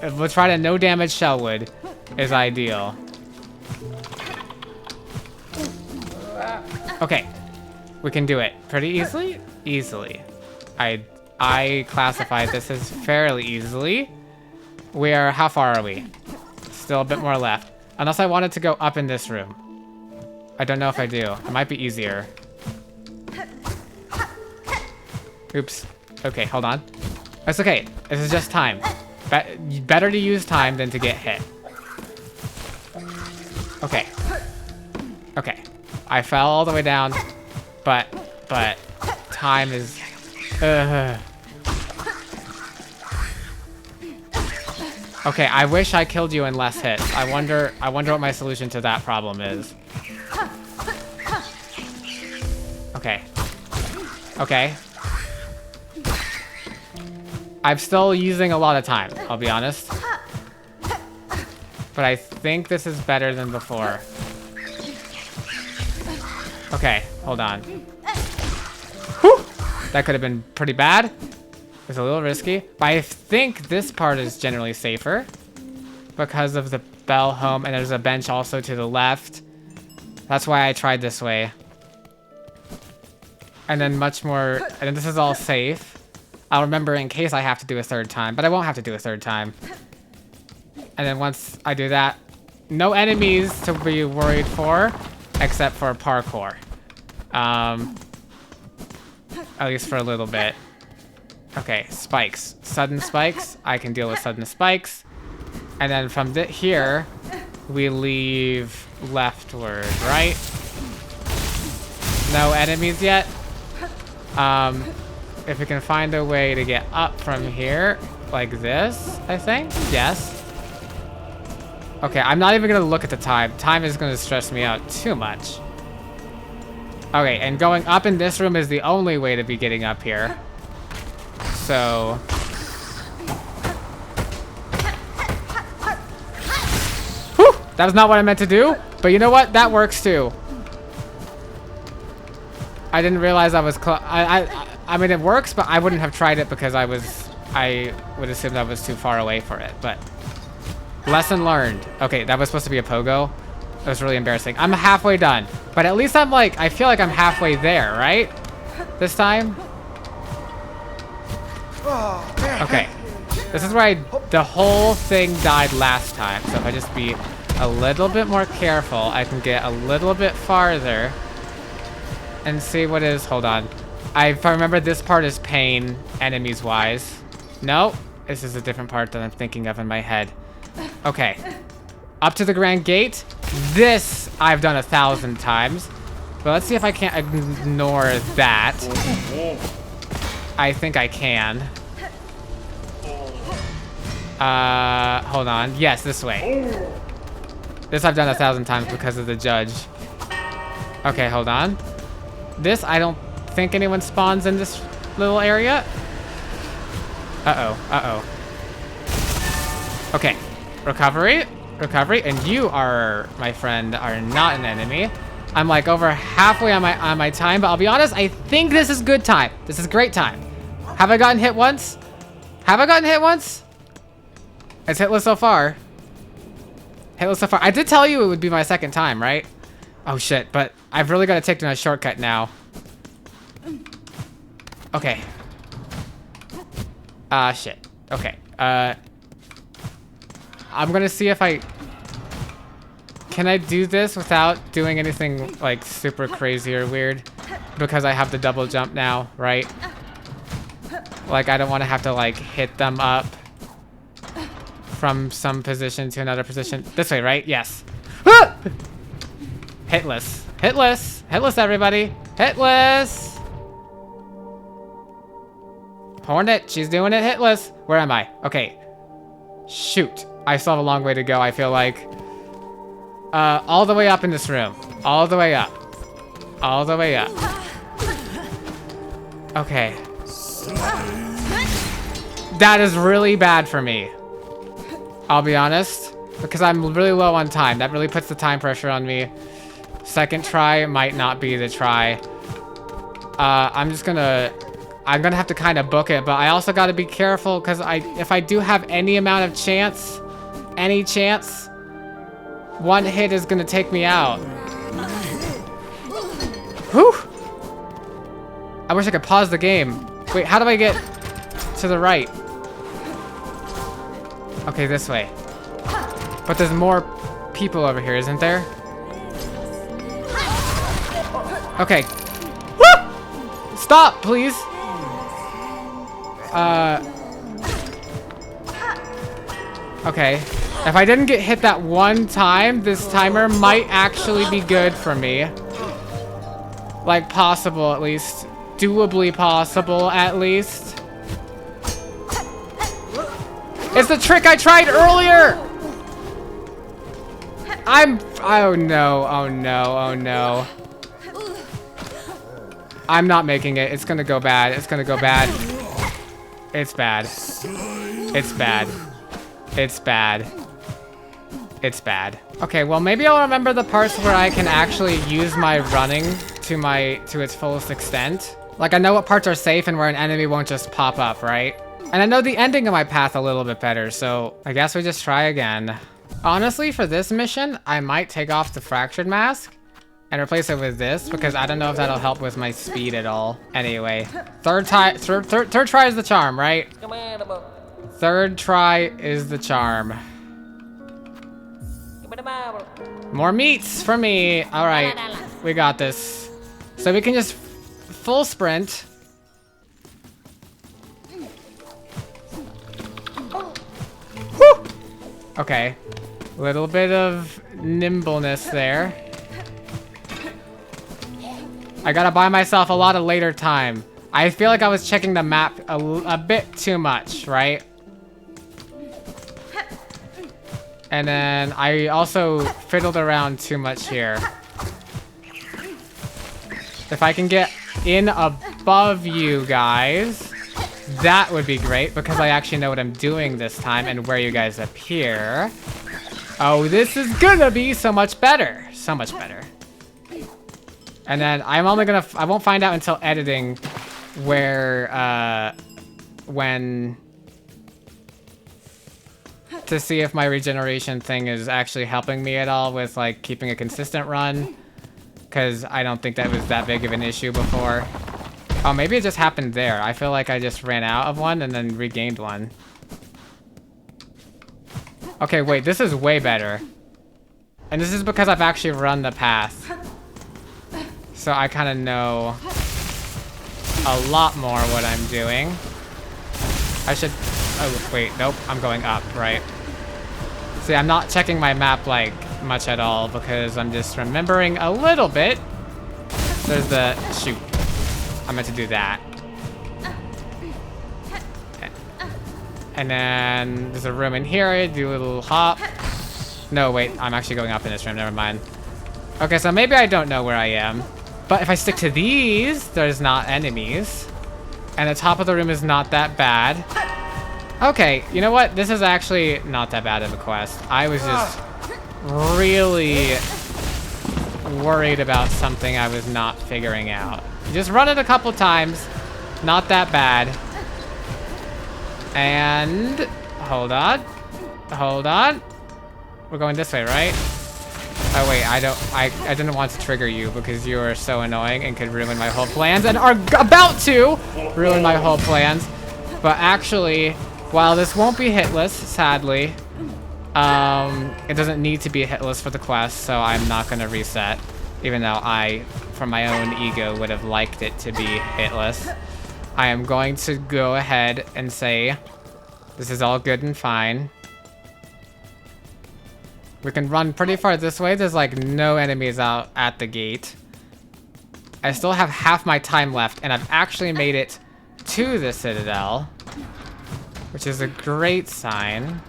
We'll try to no damage Shellwood is ideal. Okay. We can do it pretty easily. Easily. I classified this as fairly easily. How far are we? Still a bit more left. Unless I wanted to go up in this room. I don't know if I do. It might be easier. Oops. Okay, hold on. It's okay. This is just time. Better to use time than to get hit. Okay. Okay. I fell all the way down, but time is... Okay, I wish I killed you in less hits. I wonder what my solution to that problem is. Okay. Okay. I'm still using a lot of time, I'll be honest. But I think this is better than before. Okay, hold on. Whew! That could have been pretty bad. It's a little risky. But I think this part is generally safer. Because of the bell home, and there's a bench also to the left. That's why I tried this way. And then much more, and this is all safe. I'll remember in case I have to do a third time, but I won't have to do a third time. And then once I do that, no enemies to be worried for, except for parkour. At least for a little bit. Okay, spikes. Sudden spikes. I can deal with sudden spikes. And then from here, we leave leftward, right? No enemies yet. If we can find a way to get up from here, like this, I think. Yes. Okay, I'm not even gonna look at the time. Time is gonna stress me out too much. Okay, and going up in this room is the only way to be getting up here. So... Whew! That was not what I meant to do, but you know what? That works too. I didn't realize I was I mean, it works, but I wouldn't have tried it because I would assume I was too far away for it, but Lesson learned. Okay, that was supposed to be a pogo. That was really embarrassing. I'm halfway done. But at least I'm like, I feel like I'm halfway there, right? This time? Okay. This is where the whole thing died last time. So if I just be a little bit more careful, I can get a little bit farther and see what is. Hold on. If I remember, this part is pain, enemies-wise. No, this is a different part that I'm thinking of in my head. Okay. Up to the Grand Gate. This I've done 1,000 times. But let's see if I can't ignore that. I think I can. Hold on. Yes, this way. This I've done 1,000 times because of the judge. Okay, hold on. This, I don't think anyone spawns in this little area. Uh-oh. Okay. Recovery. And you are, my friend, are not an enemy. I'm like over halfway on my time, but I'll be honest, I think this is good time. This is great time. Have I gotten hit once? It's hitless so far. I did tell you it would be my second time, right? Oh shit, but I've really got to take a shortcut now. Okay. Shit. Okay. I'm gonna see if can I do this without doing anything like super crazy or weird? Because I have the double jump now, right? Like I don't want to have to like hit them up from some position to another position. This way, right? Yes. Ah! Hitless, everybody. Hitless. Hornet, she's doing it hitless. Where am I? Okay. Shoot. I still have a long way to go, I feel like. All the way up in this room. All the way up. Okay. That is really bad for me. I'll be honest. Because I'm really low on time. That really puts the time pressure on me. Second try might not be the try. I'm gonna have to kind of book it, but I also got to be careful because if I do have any amount of chance, one hit is gonna take me out. Whew! I wish I could pause the game. Wait, how do I get to the right? Okay, this way. But there's more people over here, isn't there? Okay. Woo! Stop, please. Okay. If I didn't get hit that one time, this timer might actually be good for me. Like, possible, at least. Doably possible, at least. It's the trick I tried earlier! Oh no. I'm not making it. It's gonna go bad. It's bad. Okay, well maybe I'll remember the parts where I can actually use my running to its fullest extent. Like I know what parts are safe and where an enemy won't just pop up, right? And I know the ending of my path a little bit better, so I guess we just try again. Honestly, for this mission, I might take off the fractured mask and replace it with this because I don't know if that'll help with my speed at all. Anyway, third try is the charm, right? Third try is the charm. More meats for me. All right, we got this. So we can just full sprint. Woo! Okay, little bit of nimbleness there. I gotta buy myself a lot of later time. I feel like I was checking the map a bit too much, right? And then I also fiddled around too much here. If I can get in above you guys, that would be great because I actually know what I'm doing this time and where you guys appear. Oh, this is gonna be so much better. So much better. And then I won't find out until editing where, when to see if my regeneration thing is actually helping me at all with like keeping a consistent run. Because I don't think that was that big of an issue before. Oh, maybe it just happened there. I feel like I just ran out of one and then regained one. Okay, wait, this is way better. And this is because I've actually run the path. So I kind of know a lot more what I'm doing. I should... Oh, wait, nope, I'm going up, right. See, I'm not checking my map, like, much at all because I'm just remembering a little bit. There's the... Shoot. I meant to do that. And then there's a room in here. I do a little hop. No, wait, I'm actually going up in this room, never mind. Okay, so maybe I don't know where I am. But if I stick to these, there's not enemies. And the top of the room is not that bad. Okay, you know what? This is actually not that bad of a quest. I was just really worried about something I was not figuring out. Just run it a couple times. Not that bad. And... Hold on. Hold on. We're going this way, right? Oh wait, I didn't want to trigger you because you are so annoying and could ruin my whole plans and are about to ruin my whole plans. But actually, while this won't be hitless, sadly, it doesn't need to be hitless for the quest, so I'm not gonna reset. Even though I, from my own ego, would have liked it to be hitless. I am going to go ahead and say, this is all good and fine. We can run pretty far this way. There's like no enemies out at the gate. I still have half my time left, and I've actually made it to the Citadel, which is a great sign.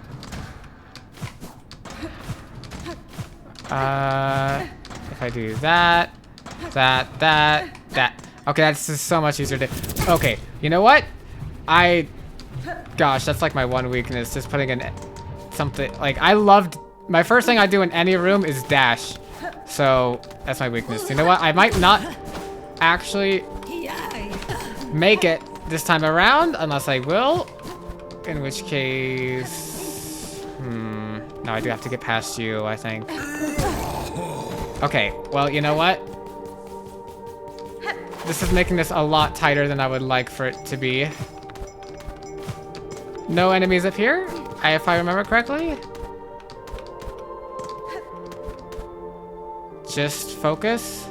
If I do that. Okay, that's just so much easier to... Okay, you know what? Gosh, that's like my one weakness, just putting in something... Like, I loved... My first thing I do in any room is dash. So, that's my weakness. You know what? I might not actually make it this time around, unless I will. In which case... No, I do have to get past you, I think. Okay, well, you know what? This is making this a lot tighter than I would like for it to be. No enemies up here, if I remember correctly. Just focus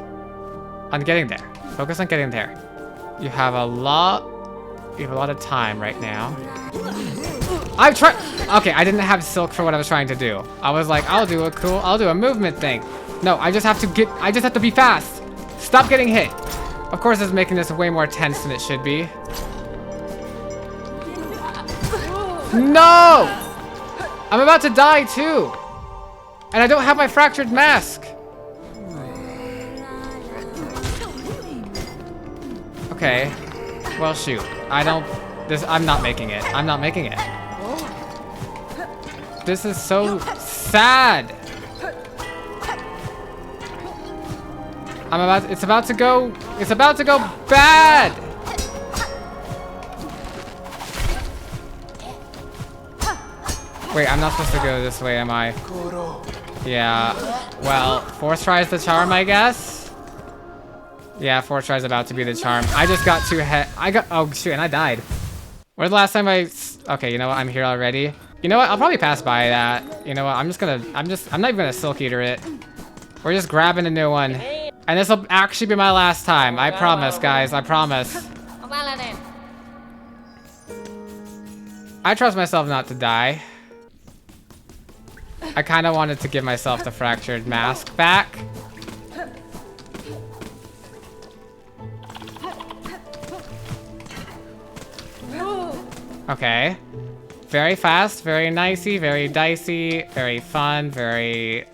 on getting there. Focus on getting there. You have a lot of time right now. I've tried. Okay, I didn't have silk for what I was trying to do. I was like, I'll do a movement thing. No, I just have to be fast. Stop getting hit. Of course, it's making this way more tense than it should be. No! I'm about to die too. And I don't have my fractured mask. Okay. Well, shoot. I'm not making it. I'm not making it. This is so sad. It's about to go bad. Wait, I'm not supposed to go this way, am I? Yeah. Well, 4th try is the charm, I guess. Yeah, 4th try is about to be the charm. I just got oh shoot, and I died. Where's the last time okay, you know what? I'm here already. You know what? I'll probably pass by that. You know what? I'm not even gonna Silk Eater it. We're just grabbing a new one. And this will actually be my last time. I promise, guys. I promise. I trust myself not to die. I kind of wanted to give myself the fractured mask back. Okay. Very fast, very nicey, very dicey, very fun, very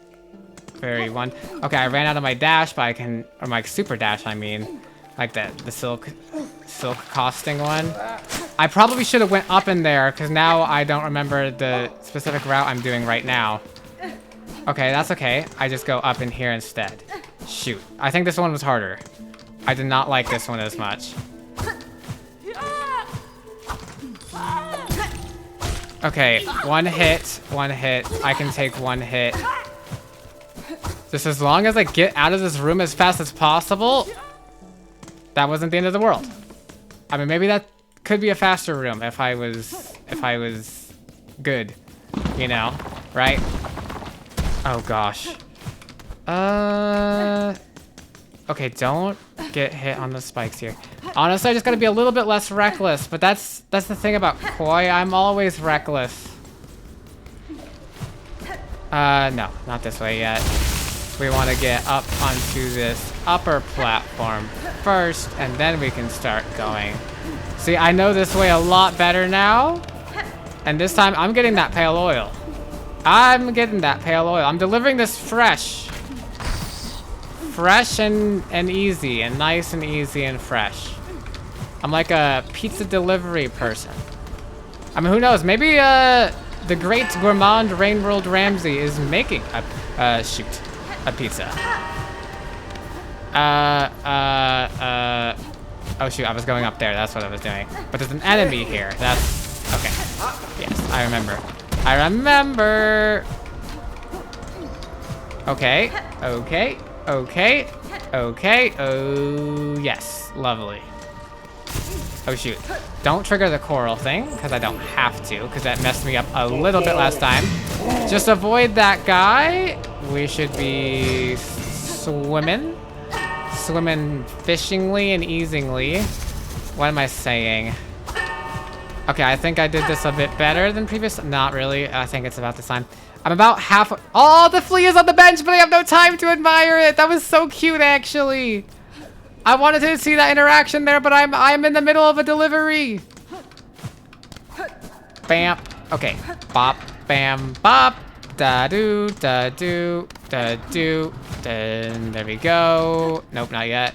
one. Okay, I ran out of my dash, but or my super dash, I mean. Like the silk costing one. I probably should have went up in there, because now I don't remember the specific route I'm doing right now. Okay, that's okay. I just go up in here instead. Shoot. I think this one was harder. I did not like this one as much. Okay, one hit. I can take one hit. Just as long as I get out of this room as fast as possible, that wasn't the end of the world. I mean, maybe that could be a faster room if I was good, you know, right? Oh gosh. Okay, don't get hit on the spikes here. Honestly, I just gotta be a little bit less reckless, but that's the thing about Koi. I'm always reckless. No, not this way yet. We want to get up onto this upper platform first, and then we can start going. See, I know this way a lot better now, and this time I'm getting that pale oil. I'm delivering this fresh. Fresh and easy, and nice and easy and fresh. I'm like a pizza delivery person. I mean, who knows? Maybe the great gourmand Rainworld Ramsey is making a pizza. Oh shoot, I was going up there. That's what I was doing. But there's an enemy here. That's okay. Yes, I remember. Okay. Oh, yes. Lovely. Oh, shoot. Don't trigger the coral thing, because I don't have to, because that messed me up a little bit last time. Just avoid that guy. We should be swimming. Swimming fishingly and easingly. What am I saying? Okay, I think I did this a bit better than previous. Not really. I think it's about the time. I'm about half. Oh, the flea is on the bench, but I have no time to admire it. That was so cute, actually. I wanted to see that interaction there, but I'm in the middle of a delivery. Bam. Okay. Bop. Bam. Bop. Da do. Da do. Da do. Then there we go. Nope, not yet.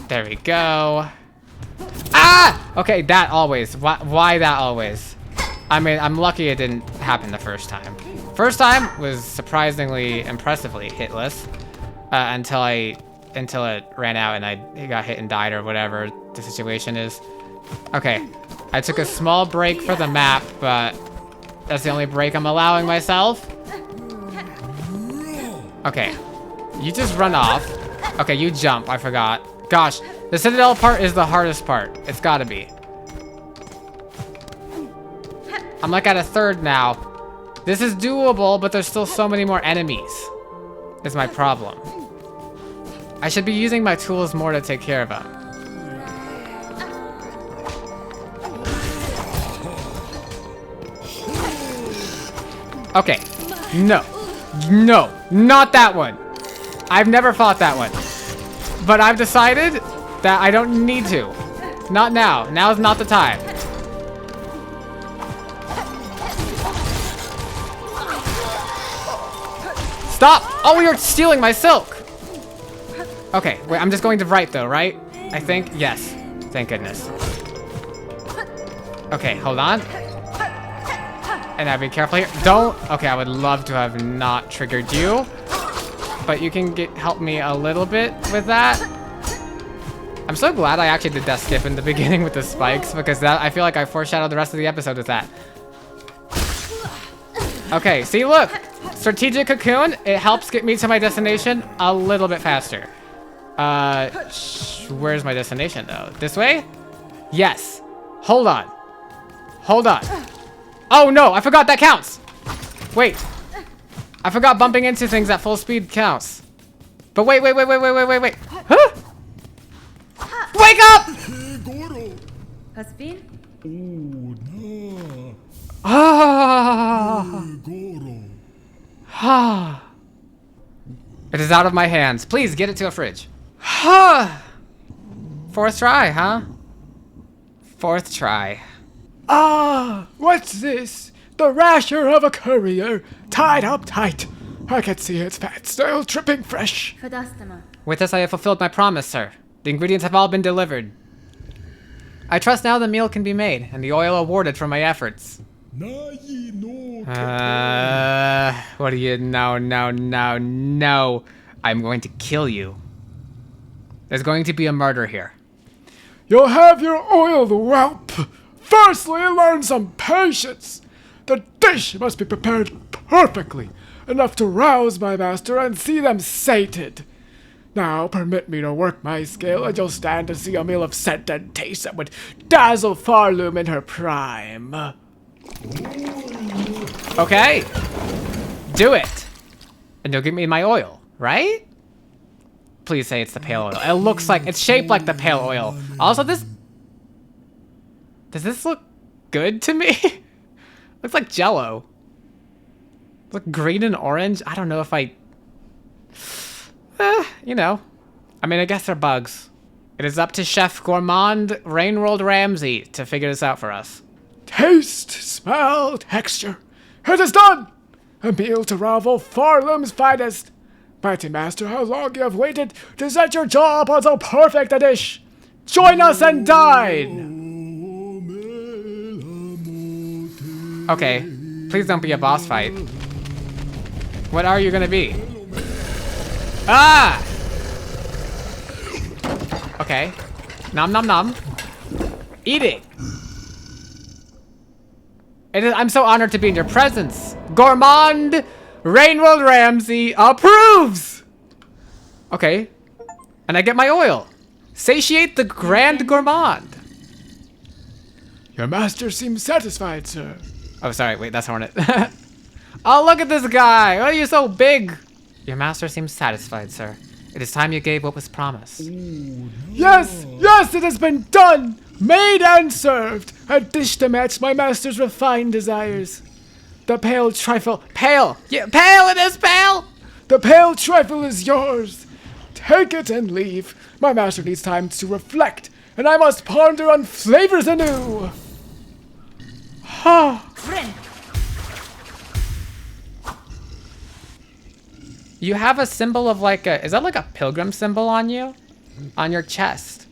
There we go. Ah! Okay, that always. Why that always? I mean, I'm lucky it didn't happen the first time. First time was surprisingly, impressively hitless until it ran out and I got hit and died or whatever the situation is. Okay, I took a small break for the map, but that's the only break I'm allowing myself. Okay, you just run off. Okay, you jump, I forgot. Gosh, the Citadel part is the hardest part. It's gotta be. I'm like at a third now. This is doable, but there's still so many more enemies. Is my problem. I should be using my tools more to take care of them. Okay. No. No. Not that one. I've never fought that one. But I've decided that I don't need to. Not now. Now's not the time. Stop! Oh, you're stealing my silk! Okay, wait, I'm just going to right though, right? I think, yes. Thank goodness. Okay, hold on. And now be careful here. Don't! Okay, I would love to have not triggered you. But you can help me a little bit with that. I'm so glad I actually did that skip in the beginning with the spikes, because that I feel like I foreshadowed the rest of the episode with that. Okay, see, look! Strategic cocoon, it helps get me to my destination a little bit faster. Where's my destination though? This way? Yes. Hold on. Hold on. Oh no, I forgot that counts. Wait. I forgot bumping into things at full speed counts. But wait. Huh? Wake up! It is out of my hands. Please get it to a fridge. Fourth try, huh? Fourth try. Ah, what's this? The rasher of a courier, tied up tight. I can see its fat still dripping fresh. With this I have fulfilled my promise, sir. The ingredients have all been delivered. I trust now the meal can be made, and the oil awarded for my efforts. What do you know? No. I'm going to kill you. There's going to be a murder here. You'll have your oil, whelp. Firstly, learn some patience. The dish must be prepared perfectly, enough to rouse my master and see them sated. Now permit me to work my skill, and you'll stand to see a meal of scent and taste that would dazzle Farloom in her prime. Okay. Do it. And you'll give me my oil, right? Please say it's the pale oil. It looks like, it's shaped like the pale oil. Also, does this look good to me? Looks like Jello. Look green and orange. I don't know if you know. I mean, I guess they're bugs. It is up to Chef Gourmand Rainworld Ramsey to figure this out for us. Taste, smell, texture. It is done! A meal to rival Farloom's finest. Mighty Master, how long you have waited to set your jaw upon so perfect a dish. Join us and dine! Okay, please don't be a boss fight. What are you gonna be? Ah! Okay. Nom nom nom. Eating. I'm so honored to be in your presence. Gourmand Rainworld Ramsey approves! Okay. And I get my oil. Satiate the Grand Gourmand. Your master seems satisfied, sir. Oh, sorry. Wait, that's Hornet. Oh, look at this guy. Oh, you're so big. Your master seems satisfied, sir. It is time you gave what was promised. Yes, yes, it has been done. Made and served. A dish to match my master's refined desires. The pale trifle. Pale. Yeah, pale. It is pale. The pale trifle is yours. Take it and leave. My master needs time to reflect, and I must ponder on flavors anew. Ha! You have a symbol of like a, is that like a pilgrim symbol on you? On your chest.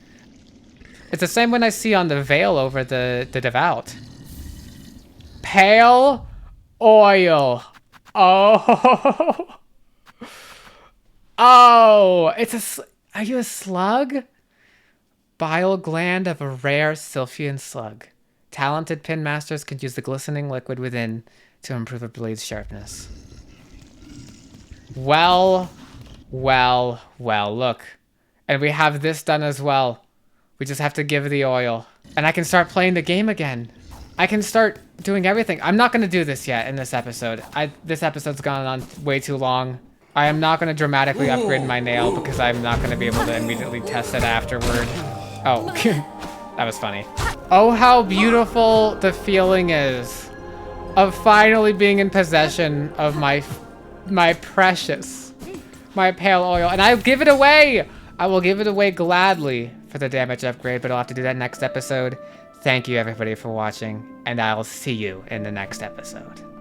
It's the same one I see on the veil over the devout. Pale oil. Oh. Oh, are you a slug? Bile gland of a rare Sylphian slug. Talented pin masters could use the glistening liquid within to improve a blade's sharpness. Well, look. And we have this done as well. We just have to give the oil. And I can start playing the game again. I can start doing everything. I'm not going to do this yet in this episode. This episode's gone on way too long. I am not going to dramatically upgrade my nail because I'm not going to be able to immediately test it afterward. Oh, that was funny. Oh, how beautiful the feeling is of finally being in possession of my precious, my pale oil. And I'll give it away. I will give it away gladly for the damage upgrade, but I'll have to do that next episode. Thank you everybody for watching, and I'll see you in the next episode.